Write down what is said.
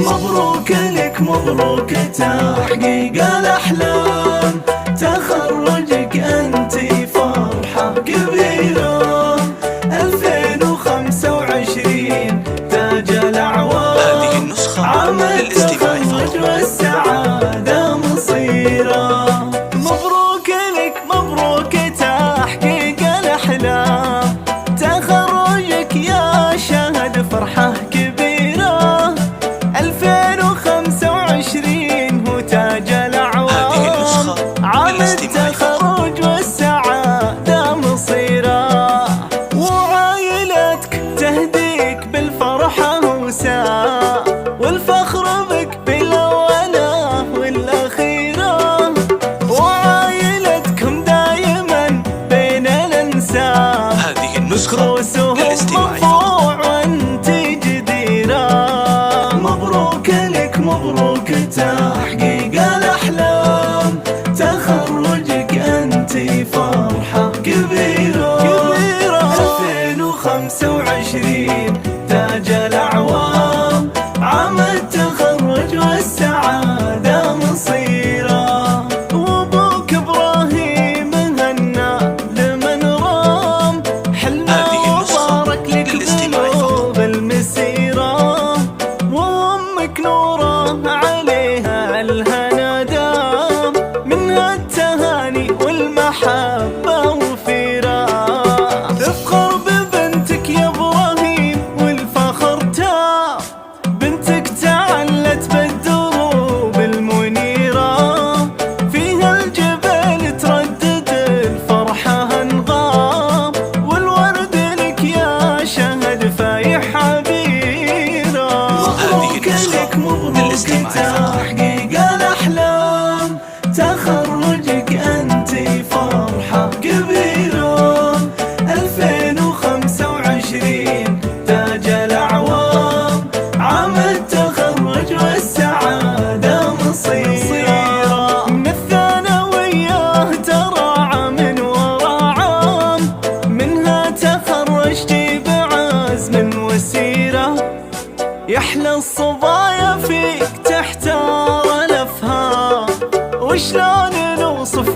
مبروك لك مبروك تحقيق الأحلام، تخرجك أنتي فرحة كبيرة. 2025 تاج الأعوام، هذه النسخة عام للاستماع التخرج والسعادة مصيرة. مبروك لك مبروك تحقيق الأحلام، تخرجك يا شهد فرحة كبيرة. 2025 هو تاج الأعوام، عام التخرج والسعادة مصيرة. وعائلتك تهديك بالفرحة وساء، والفخر بك بالأولى والأخيرة. وعائلتكم دايما بين الأنساب، هذه النسخة للاستماع مرفوع وانت جديرة. مبروك لك مبروك تحقيق الأحلام، تخرجك أنتي فرحة كبيرة. 2025 تاج الأعوام، عام التخرج والسعادة مصيرة. وابوك إبراهيم هنا لمن رام، حلمه وبارك لك بلوغ المسيرة. وأمك نوره عليها الهنا دام، منها التهاني والمحبة وفيرة. افخر ببنتك يا إبراهيم والفخر تام، بنتك تعلت بالدروب المنيرة. فيها الجبال تردد الفرحة انغام، والورد لك يا شهد فايح عبيرة. مبروك لك مبروك تحقيق الأحلام، تخرجك أنتي فرحة كبيرة. 2025 تاج الأعوام، عام التخرج والسعادة مصيرة. من الثانوية ترى عام ورا عام، منها تخرجتي بعزم وسيرة. يحلى الصبايا فيك تحتار الأفهام، وشلون نوصف